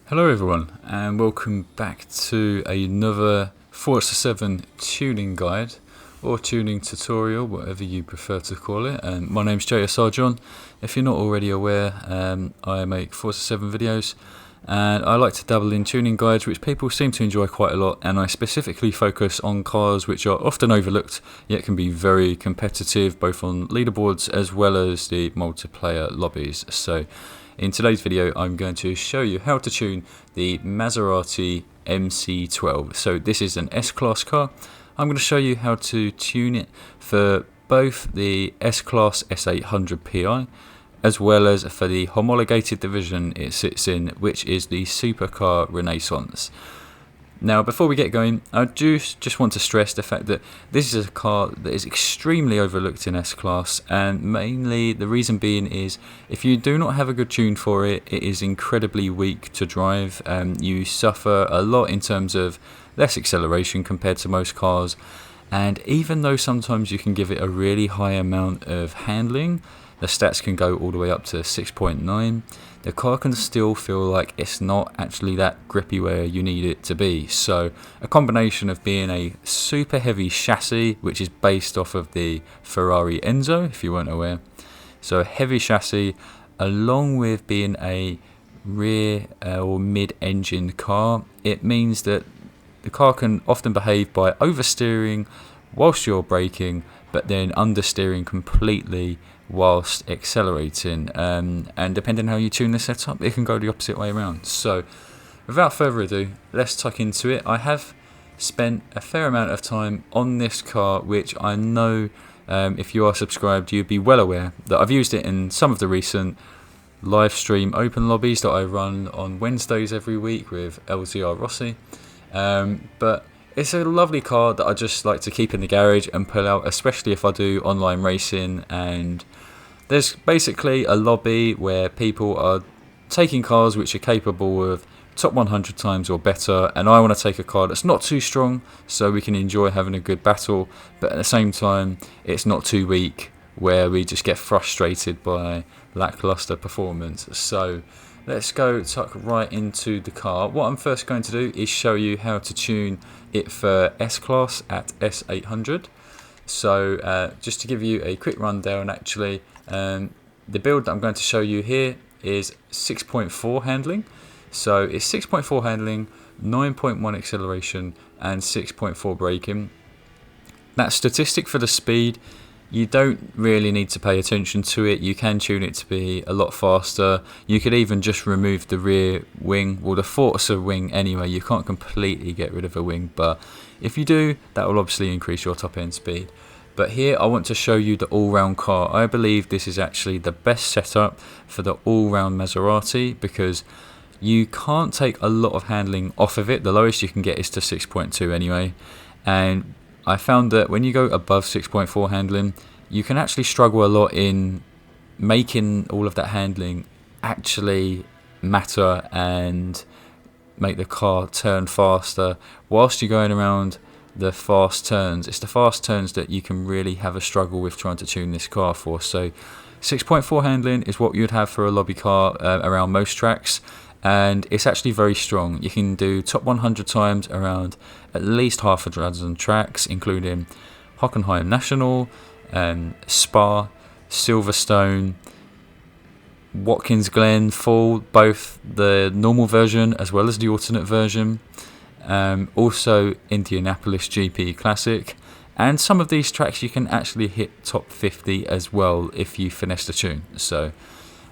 Hello everyone and welcome back to another Forza 7 tuning guide or tuning tutorial, whatever you prefer to call it. My name's JSR John. If you're not already aware, I make Forza 7 videos and I like to dabble in tuning guides which people seem to enjoy quite a lot, and I specifically focus on cars which are often overlooked yet can be very competitive both on leaderboards as well as the multiplayer lobbies. So in today's video, I'm going to show you how to tune the Maserati MC12. So this is an S-Class car. I'm going to show you how to tune it for both the S-Class S800 Pi as well as for the homologated division it sits in, which is the Supercar Rennaissance. Now, before we get going, I just want to stress the fact that this is a car that is extremely overlooked in S-Class, and mainly the reason being is if you do not have a good tune for it, it is incredibly weak to drive. You suffer a lot in terms of less acceleration compared to most cars, and even though sometimes you can give it a really high amount of handling, the stats can go all the way up to 6.9. The car can still feel like it's not actually that grippy where you need it to be. So a combination of being a super heavy chassis, which is based off of the Ferrari Enzo, if you weren't aware. So a heavy chassis along with being a rear or mid-engine car, it means that the car can often behave by oversteering whilst you're braking, but then understeering completely whilst accelerating, and depending on how you tune the setup, it can go the opposite way around. So without further ado, let's tuck into it. I have spent a fair amount of time on this car, which I know if you are subscribed you'd be well aware that I've used it in some of the recent live stream open lobbies that I run on Wednesdays every week with LZR Rossi, but it's a lovely car that I just like to keep in the garage and pull out, especially if I do online racing. And there's basically a lobby where people are taking cars which are capable of top 100 times or better, and I want to take a car that's not too strong so we can enjoy having a good battle, but at the same time it's not too weak where we just get frustrated by lackluster performance. So let's go tuck right into the car. What I'm first going to do is show you how to tune it for S-Class at S800. So just to give you a quick rundown, actually, the build that I'm going to show you here is 6.4 handling. So it's 6.4 handling, 9.1 acceleration and 6.4 braking. That statistic for the speed, you don't really need to pay attention to it. You can tune it to be a lot faster. You could even just remove the rear wing, well, the Forza wing anyway. You can't completely get rid of a wing, but if you do, that will obviously increase your top end speed. But here I want to show you the all-round car. I believe this is actually the best setup for the all-round Maserati because you can't take a lot of handling off of it. The lowest you can get is to 6.2 anyway, and I found that when you go above 6.4 handling, you can actually struggle a lot in making all of that handling actually matter and make the car turn faster whilst you're going around the fast turns. It's the fast turns that you can really have a struggle with trying to tune this car for. So 6.4 handling is what you'd have for a lobby car around most tracks, and it's actually very strong. You can do top 100 times around at least half a dozen tracks, including Hockenheim National, Spa, Silverstone, Watkins Glen Fall, both the normal version as well as the alternate version, also Indianapolis GP Classic, and some of these tracks you can actually hit top 50 as well if you finesse the tune. So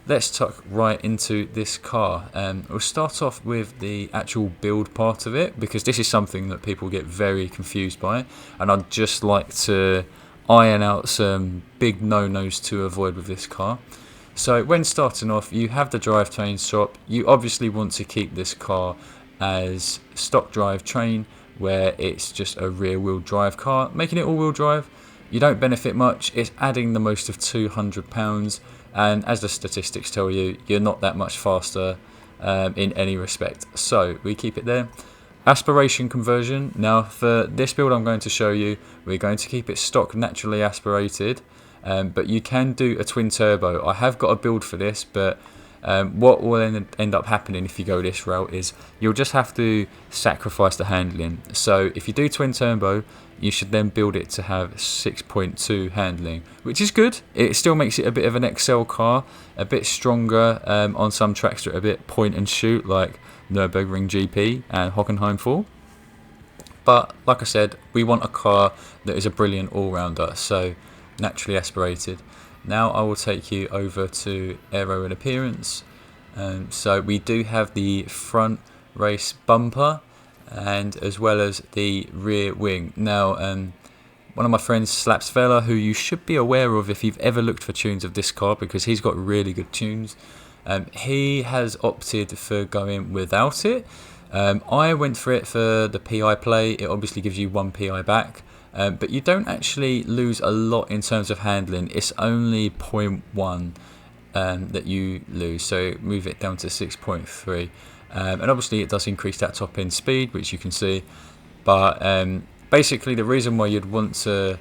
let's tuck right into this car. We'll start off with the actual build part of it because this is something that people get very confused by, and I'd just like to iron out some big no-nos to avoid with this car. So when starting off, you have the drivetrain swap. You obviously want to keep this car as stock drivetrain where it's just a rear wheel drive car. Making it all wheel drive, you don't benefit much. It's adding the most of 200 pounds. And as the statistics tell you, you're not that much faster in any respect. So we keep it there. Aspiration conversion. Now for this build I'm going to show you, we're going to keep it stock naturally aspirated. But you can do a twin turbo. I have got a build for this, but What will end up happening if you go this route is you'll just have to sacrifice the handling. So if you do twin turbo, you should then build it to have 6.2 handling, which is good. It still makes it a bit of an XL car, a bit stronger on some tracks that are a bit point and shoot, like Nürburgring GP and Hockenheim 4. But like I said, we want a car that is a brilliant all-rounder, so naturally aspirated. Now I will take you over to aero and appearance. So we do have the front race bumper and as well as the rear wing. Now one of my friends, Slapsfella, who you should be aware of if you've ever looked for tunes of this car, because he's got really good tunes, he has opted for going without it. I went for it for the PI play. It obviously gives you 1 PI back. But you don't actually lose a lot in terms of handling. It's only 0.1 that you lose, so move it down to 6.3. And obviously it does increase that top end speed, which you can see. But basically the reason why you'd want to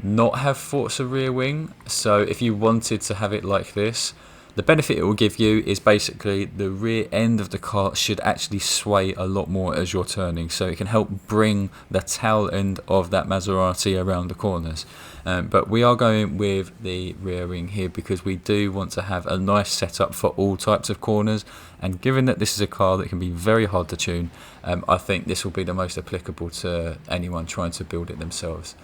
not have Forza rear wing, so if you wanted to have it like this, the benefit it will give you is basically the rear end of the car should actually sway a lot more as you're turning, so it can help bring the tail end of that Maserati around the corners. But we are going with the rear wing here because we do want to have a nice setup for all types of corners, and given that this is a car that can be very hard to tune, I think this will be the most applicable to anyone trying to build it themselves.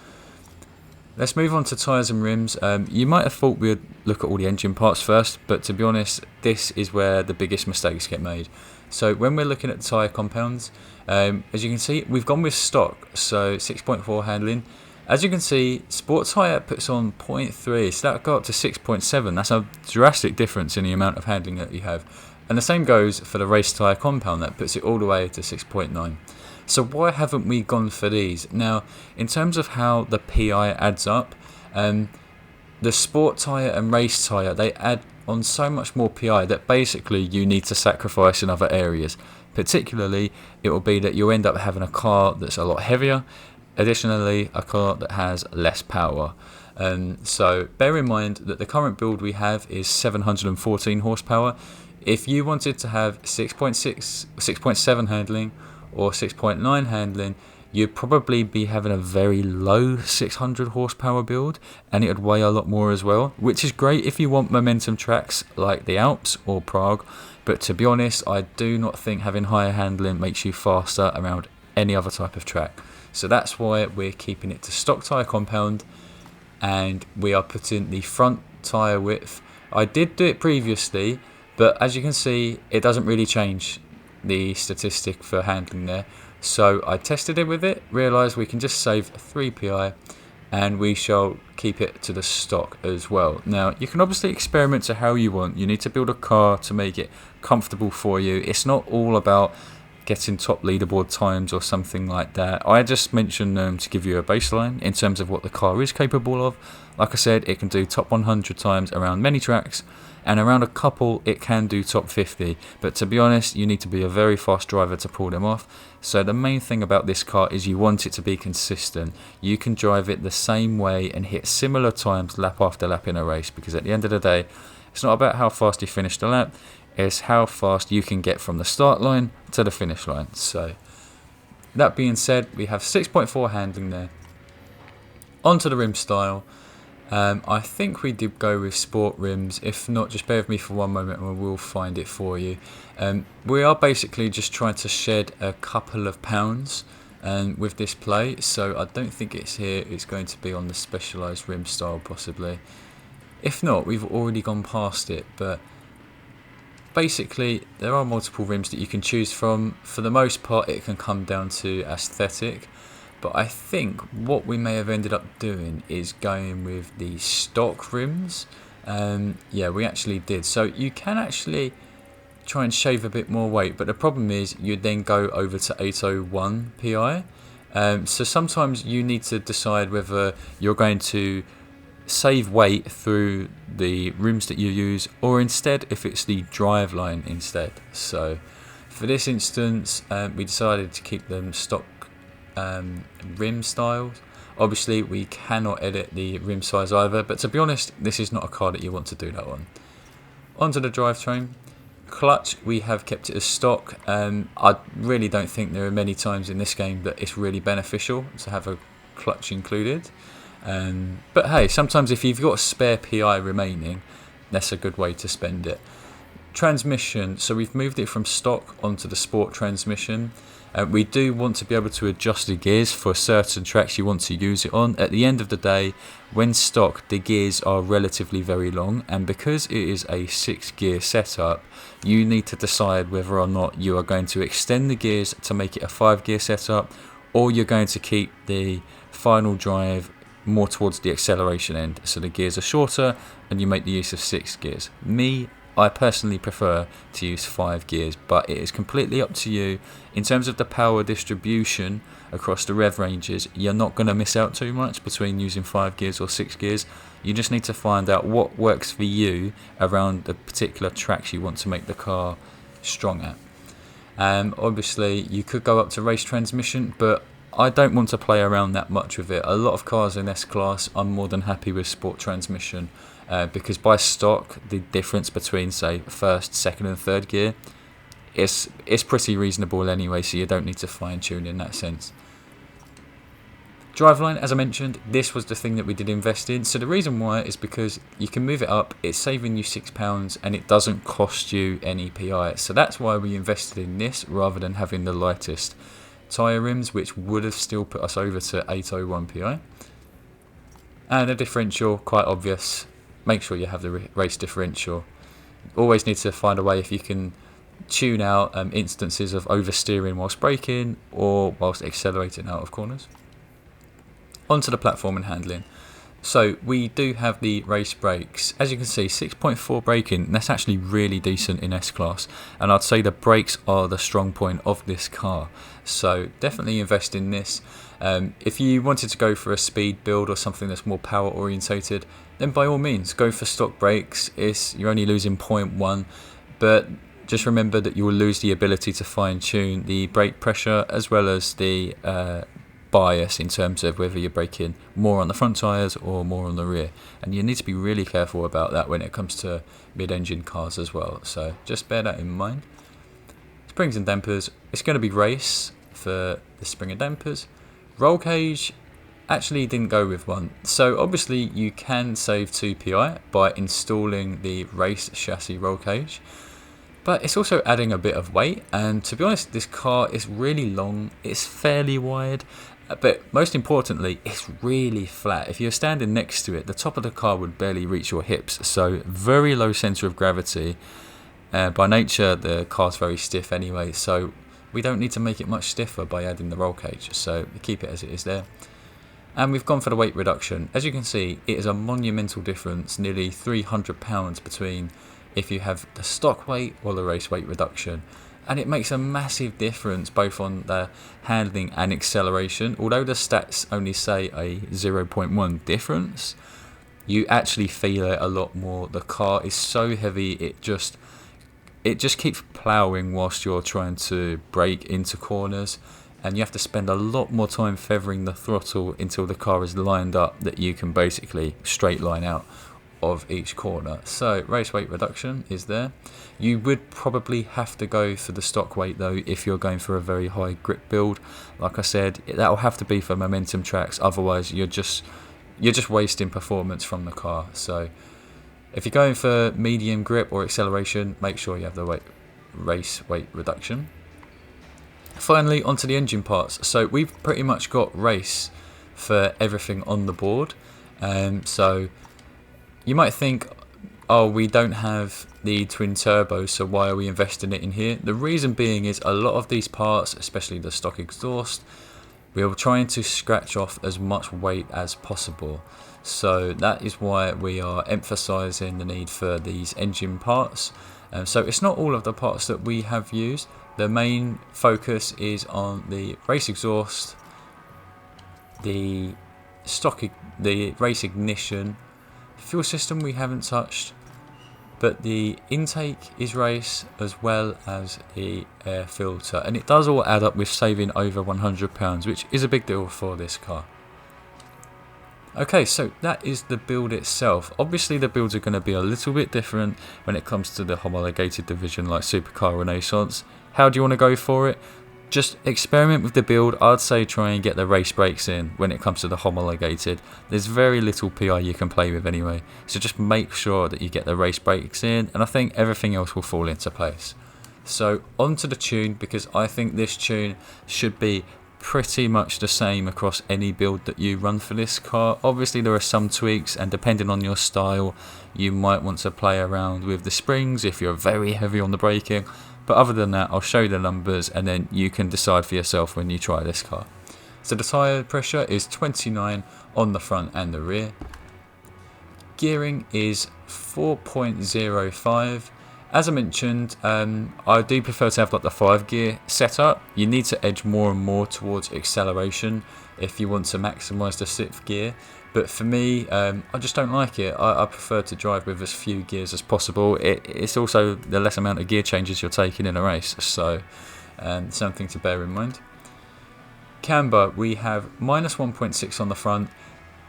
Let's move on to tyres and rims. You might have thought we'd look at all the engine parts first, but to be honest, this is where the biggest mistakes get made. So when we're looking at tyre compounds, as you can see, we've gone with stock, so 6.4 handling. As you can see, sport tyre puts on 0.3, so that'll go up to 6.7. That's a drastic difference in the amount of handling that you have. And the same goes for the race tyre compound, that puts it all the way to 6.9. So why haven't we gone for these? Now, in terms of how the PI adds up, the sport tyre and race tyre, they add on so much more PI that basically you need to sacrifice in other areas. Particularly, it will be that you'll end up having a car that's a lot heavier, additionally a car that has less power. So bear in mind that the current build we have is 714 horsepower. If you wanted to have 6.7 handling, or 6.9 handling, you'd probably be having a very low 600 horsepower build, and it would weigh a lot more as well, which is great if you want momentum tracks like the Alps or Prague. But to be honest, I do not think having higher handling makes you faster around any other type of track. So that's why we're keeping it to stock tyre compound, and we are putting the front tyre width. I did do it previously, but as you can see, it doesn't really change the statistic for handling there. So I tested it with it, realised we can just save 3 PI, and we shall keep it to the stock as well. Now you can obviously experiment to how you want. You need to build a car to make it comfortable for you. It's not all about getting top leaderboard times or something like that. I just mentioned to give you a baseline in terms of what the car is capable of. Like I said, it can do top 100 times around many tracks, and around a couple it can do top 50, but to be honest, you need to be a very fast driver to pull them off. So the main thing about this car is you want it to be consistent. You can drive it the same way and hit similar times lap after lap in a race, because at the end of the day, it's not about how fast you finish the lap, it's how fast you can get from the start line to the finish line. So that being said, we have 6.4 handling there. Onto the rim style. I think we did go with sport rims. If not, just bear with me for one moment and we'll find it for you. We are basically just trying to shed a couple of pounds with this play, so I don't think it's here. It's going to be on the specialised rim style possibly. If not, we've already gone past it, but basically there are multiple rims that you can choose from. For the most part, it can come down to aesthetic. But I think what we may have ended up doing is going with the stock rims. Yeah, we actually did. So you can actually try and shave a bit more weight, but the problem is you'd then go over to 801 PI. So sometimes you need to decide whether you're going to save weight through the rims that you use, or instead if it's the drive line instead. So for this instance, we decided to keep them stock rim styles. Obviously we cannot edit the rim size either, but to be honest, this is not a car that you want to do that on. Onto the drivetrain. Clutch, we have kept it as stock. I really don't think there are many times in this game that it's really beneficial to have a clutch included. But hey, sometimes if you've got a spare PI remaining, that's a good way to spend it. Transmission, so we've moved it from stock onto the sport transmission. We do want to be able to adjust the gears for certain tracks you want to use it on. At the end of the day, when stock, the gears are relatively very long, and because it is a 6-gear setup, you need to decide whether or not you are going to extend the gears to make it a 5-gear setup, or you're going to keep the final drive more towards the acceleration end, so the gears are shorter and you make the use of 6 gears. I personally prefer to use 5 gears, but it is completely up to you. In terms of the power distribution across the rev ranges, you're not going to miss out too much between using 5 gears or 6 gears. You just need to find out what works for you around the particular tracks you want to make the car strong at. Obviously, you could go up to race transmission, but I don't want to play around that much with it. A lot of cars in S-Class, I'm more than happy with sport transmission. Because by stock, the difference between, say, first, second and third gear is pretty reasonable anyway, so you don't need to fine-tune in that sense. Driveline, as I mentioned, this was the thing that we did invest in. So the reason why is because you can move it up, it's saving you £6 and it doesn't cost you any PI. So that's why we invested in this rather than having the lightest tyre rims, which would have still put us over to 801 PI. And the differential, quite obvious. Make sure you have the race differential. Always need to find a way if you can tune out instances of oversteering whilst braking or whilst accelerating out of corners. Onto the platform and handling. So we do have the race brakes. As you can see, 6.4 braking, that's actually really decent in S-Class. And I'd say the brakes are the strong point of this car. So definitely invest in this. If you wanted to go for a speed build or something that's more power orientated, then by all means go for stock brakes. You're only losing 0.1, but just remember that you will lose the ability to fine tune the brake pressure as well as the bias in terms of whether you're braking more on the front tyres or more on the rear, and you need to be really careful about that when it comes to mid-engine cars as well, so just bear that in mind. Springs and dampers, it's going to be race for the spring and dampers. Roll cage, actually didn't go with one, so obviously you can save 2 PI by installing the race chassis roll cage, but it's also adding a bit of weight, and to be honest, this car is really long, it's fairly wide, but most importantly, it's really flat. If you're standing next to it, the top of the car would barely reach your hips, so very low centre of gravity. By nature, the car's very stiff anyway, so we don't need to make it much stiffer by adding the roll cage, so we keep it as it is there. And we've gone for the weight reduction. As you can see, it is a monumental difference, nearly £300 between if you have the stock weight or the race weight reduction. And it makes a massive difference both on the handling and acceleration. Although the stats only say a 0.1 difference, you actually feel it a lot more. The car is so heavy, it just keeps ploughing whilst you're trying to brake into corners, and you have to spend a lot more time feathering the throttle until the car is lined up that you can basically straight line out of each corner. So race weight reduction is there. You would probably have to go for the stock weight though if you're going for a very high grip build. Like I said, that will have to be for momentum tracks, otherwise you're just wasting performance from the car. So if you're going for medium grip or acceleration, make sure you have the race weight reduction. Finally, onto the engine parts. So we've pretty much got race for everything on the board. So you might think, oh, we don't have the twin turbo, so why are we investing it in here? The reason being is a lot of these parts, especially the stock exhaust, we are trying to scratch off as much weight as possible. So that is why we are emphasising the need for these engine parts. So it's not all of the parts that we have used. The main focus is on the race exhaust, the race ignition, fuel system we haven't touched, but the intake is race as well as the air filter, and it does all add up with saving over £100, which is a big deal for this car. Okay, so that is the build itself. Obviously the builds are going to be a little bit different when it comes to the homologated division like Supercar Rennaissance. How do you want to go for it? Just experiment with the build. I'd say try and get the race brakes in when it comes to the homologated. There's very little PI you can play with anyway, so just make sure that you get the race brakes in, and I think everything else will fall into place. So onto the tune, because I think this tune should be pretty much the same across any build that you run for this car. Obviously there are some tweaks, and depending on your style you might want to play around with the springs if you're very heavy on the braking. But other than that, I'll show you the numbers and then you can decide for yourself when you try this car. So the tyre pressure is 29 on the front and the rear. Gearing is 4.05. As I mentioned, I do prefer to have like the 5 gear setup. You need to edge more and more towards acceleration if you want to maximise the 6th gear. But for me, I just don't like it. I prefer to drive with as few gears as possible. It's also the less amount of gear changes you're taking in a race, so something to bear in mind. Camber, we have minus 1.6 on the front,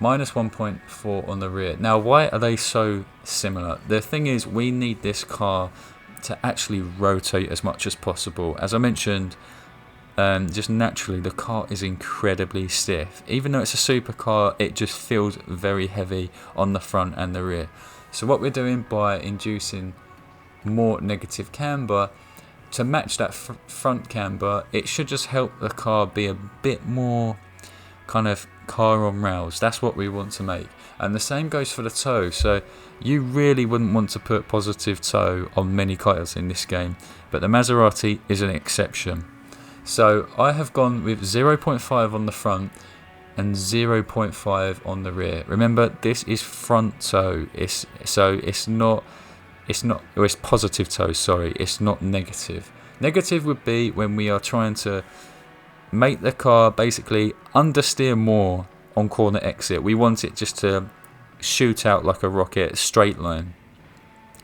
minus 1.4 on the rear. Now, why are they so similar? The thing is, we need this car to actually rotate as much as possible. As I mentioned, just naturally the car is incredibly stiff. Even though it's a supercar, it just feels very heavy on the front and the rear. So what we're doing by inducing more negative camber to match that front camber, it should just help the car be a bit more kind of car on rails. That's what we want to make. And the same goes for the toe. So you really wouldn't want to put positive toe on many cars in this game, but the Maserati is an exception. So I have gone with 0.5 on the front and 0.5 on the rear. Remember, this is front toe. It's positive toe, sorry, it's not negative. Negative would be when we are trying to make the car basically understeer more on corner exit. We want it just to shoot out like a rocket, straight line.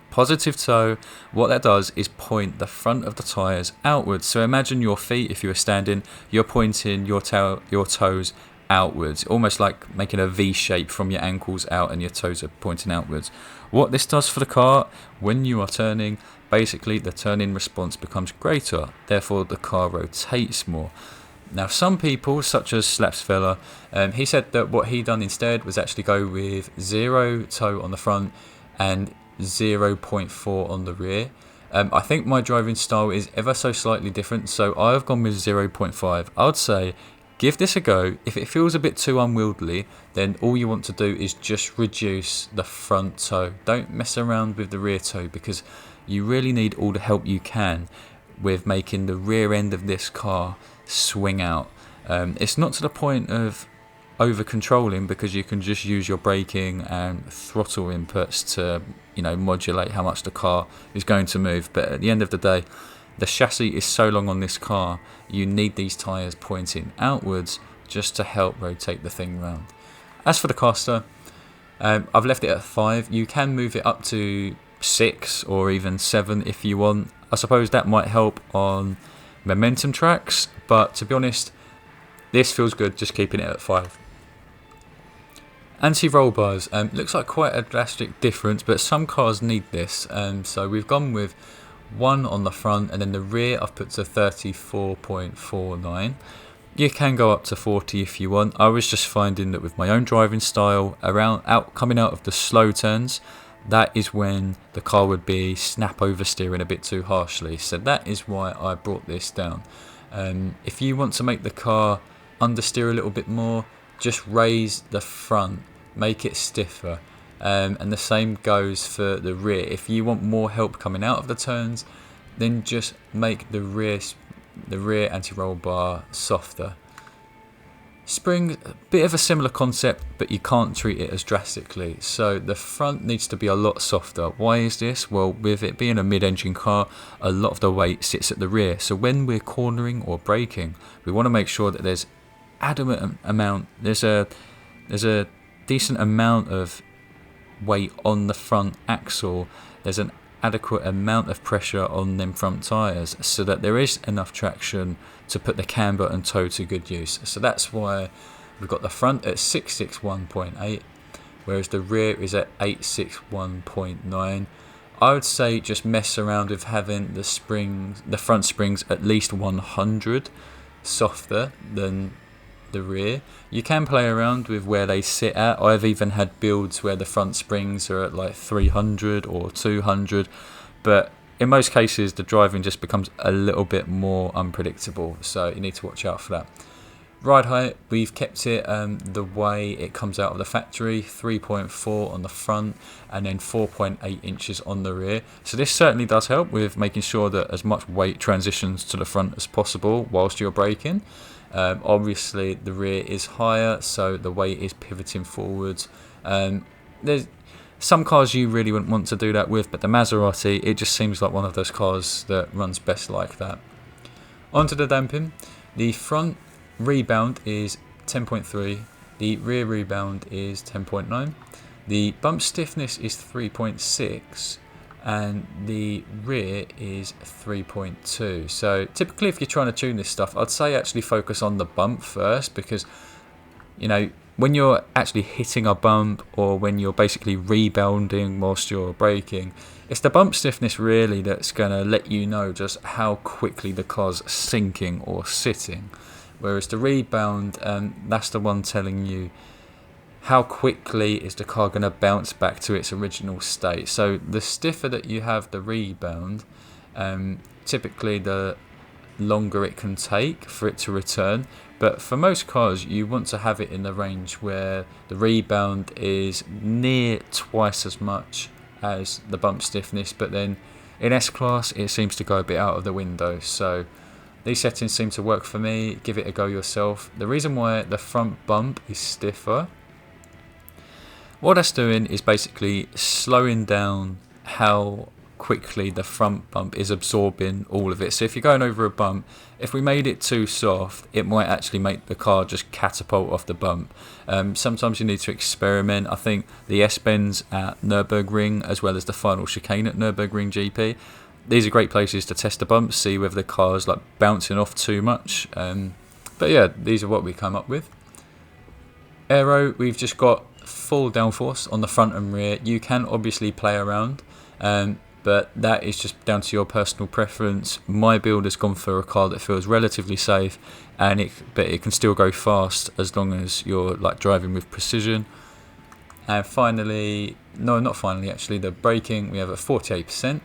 Positive toe, what that does is point the front of the tyres outwards. So imagine your feet, if you were standing, you're pointing your toes outwards, almost like making a V shape from your ankles out and your toes are pointing outwards. What this does for the car, when you are turning, basically the turning response becomes greater, therefore the car rotates more. Now some people, such as Slapsfella, he said that what he done instead was actually go with 0 toe on the front and 0.4 on the rear. I think my driving style is ever so slightly different, so I've gone with 0.5. I would say give this a go. If it feels a bit too unwieldy, then all you want to do is just reduce the front toe. Don't mess around with the rear toe, because you really need all the help you can with making the rear end of this car swing out. It's not to the point of over controlling, because you can just use your braking and throttle inputs to modulate how much the car is going to move. But at the end of the day, the chassis is so long on this car, you need these tyres pointing outwards just to help rotate the thing round. As for the caster, I've left it at 5. You can move it up to 6 or even 7 if you want. I suppose that might help on momentum tracks, but to be honest, this feels good just keeping it at 5. Anti-roll bars, looks like quite a drastic difference, but some cars need this, so we've gone with 1 on the front, and then the rear I've put to 34.49. You can go up to 40 if you want. I was just finding that with my own driving style, coming out of the slow turns, that is when the car would be snap oversteering a bit too harshly, so that is why I brought this down. If you want to make the car understeer a little bit more, just raise the front, make it stiffer, and the same goes for the rear. If you want more help coming out of the turns, then just make the rear anti-roll bar softer. Spring, a bit of a similar concept, but you can't treat it as drastically. So the front needs to be a lot softer. Why is this? Well, with it being a mid-engine car, a lot of the weight sits at the rear. So when we're cornering or braking, we want to make sure that there's there's a decent amount of weight on the front axle. There's an adequate amount of pressure on them front tyres, so that there is enough traction to put the camber and toe to good use. So that's why We've got the front at 661.8, whereas the rear is at 861.9. I would say just mess around with having the front springs at least 100 softer than the rear. You can play around with where they sit at. I've even had builds where the front springs are at like 300 or 200, but in most cases the driving just becomes a little bit more unpredictable, so you need to watch out for that. Ride height, we've kept it the way it comes out of the factory, 3.4 on the front and then 4.8 inches on the rear. So this certainly does help with making sure that as much weight transitions to the front as possible whilst you're braking. Obviously the rear is higher, so the weight is pivoting forwards. There's some cars you really wouldn't want to do that with, but the Maserati, it just seems like one of those cars that runs best like that. Onto the damping. The front rebound is 10.3, the rear rebound is 10.9, the bump stiffness is 3.6, and the rear is 3.2. So typically if you're trying to tune this stuff, I'd say actually focus on the bump first, because you know, when you're actually hitting a bump or when you're basically rebounding whilst you're braking, it's the bump stiffness really that's going to let you know just how quickly the car's sinking or sitting. Whereas the rebound, that's the one telling you how quickly is the car going to bounce back to its original state. So the stiffer that you have the rebound, typically the longer it can take for it to return. But for most cars, you want to have it in the range where the rebound is near twice as much as the bump stiffness. But then in S-Class, it seems to go a bit out of the window. So these settings seem to work for me. Give it a go yourself. The reason why the front bump is stiffer, what that's doing is basically slowing down how quickly the front bump is absorbing all of it. So if you're going over a bump, if we made it too soft, it might actually make the car just catapult off the bump. Sometimes you need to experiment. I think the S-Bends at Nürburgring as well as the final chicane at Nürburgring GP, these are great places to test the bumps, see whether the car's like bouncing off too much. But yeah, these are what we come up with. Aero, we've just got full downforce on the front and rear. You can obviously play around, but that is just down to your personal preference. My build has gone for a car that feels relatively safe, but it can still go fast as long as you're like driving with precision. And finally, no, not finally actually, the braking we have at 48%.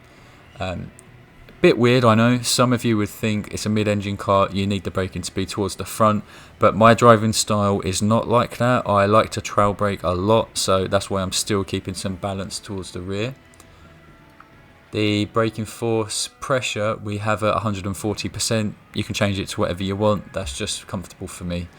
Bit weird, I know. Some of you would think it's a mid-engine car, you need the braking to be towards the front, but my driving style is not like that. I like to trail brake a lot, so that's why I'm still keeping some balance towards the rear. The braking force pressure we have at 140%. You can change it to whatever you want. That's just comfortable for me.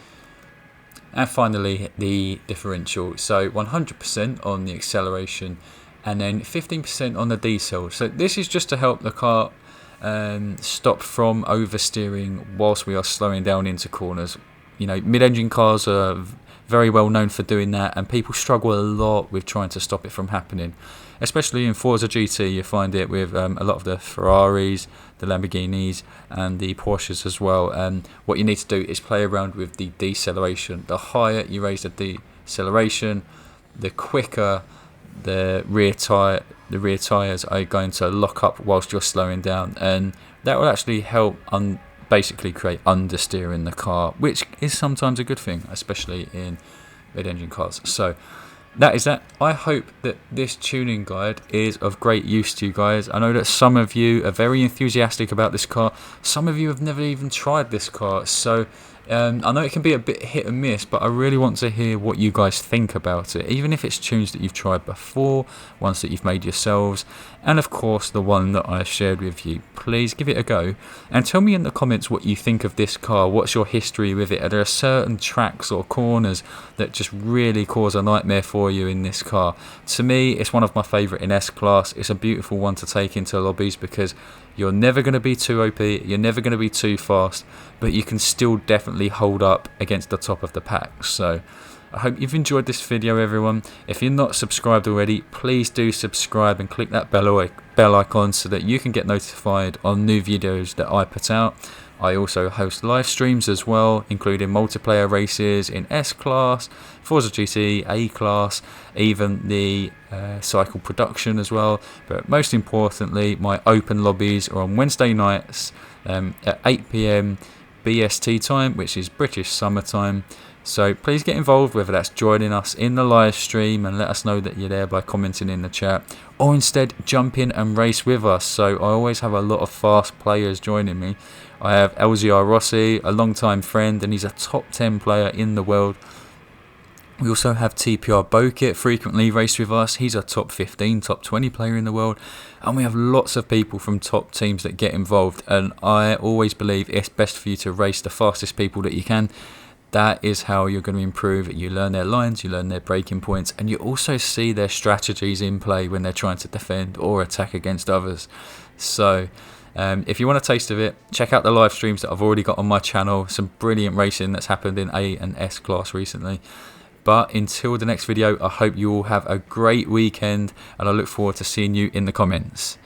And finally, the differential. So 100% on the acceleration and then 15% on the decel. So this is just to help the car stop from oversteering whilst we are slowing down into corners. You know, mid-engine cars are very well known for doing that, and people struggle a lot with trying to stop it from happening. Especially in Forza GT, you find it with a lot of the Ferraris, the Lamborghinis, and the Porsches as well. And what you need to do is play around with the deceleration. The higher you raise the deceleration, the quicker the rear tyres are going to lock up whilst you're slowing down, and that will actually help basically create understeer in the car, which is sometimes a good thing, especially in mid-engine cars. So that is that. I hope that this tuning guide is of great use to you guys. I know that some of you are very enthusiastic about this car. Some of you have never even tried this car. So I know it can be a bit hit and miss, but I really want to hear what you guys think about it. Even if it's tunes that you've tried before, ones that you've made yourselves, and of course the one that I shared with you. Please give it a go and tell me in the comments what you think of this car. What's your history with it? Are there certain tracks or corners that just really cause a nightmare for you in this car? To me, it's one of my favourite in S-Class. It's a beautiful one to take into lobbies because you're never going to be too OP, you're never going to be too fast, but you can still definitely hold up against the top of the pack. So I hope you've enjoyed this video, everyone. If you're not subscribed already, please do subscribe and click that bell icon so that you can get notified on new videos that I put out. I also host live streams as well, including multiplayer races in S-Class, Forza GT, A-Class, even the cycle production as well. But most importantly, my open lobbies are on Wednesday nights at 8 PM BST time, which is British summertime. So please get involved, whether that's joining us in the live stream and let us know that you're there by commenting in the chat, or instead jump in and race with us. So I always have a lot of fast players joining me. I have LZR Rossi, a long-time friend, and he's a top 10 player in the world. We also have TPR Bokit frequently race with us. He's a top 15, top 20 player in the world. And we have lots of people from top teams that get involved. And I always believe it's best for you to race the fastest people that you can. That is how you're going to improve. You learn their lines, you learn their breaking points, and you also see their strategies in play when they're trying to defend or attack against others. So if you want a taste of it, check out the live streams that I've already got on my channel. Some brilliant racing that's happened in A and S class recently. But until the next video, I hope you all have a great weekend, and I look forward to seeing you in the comments.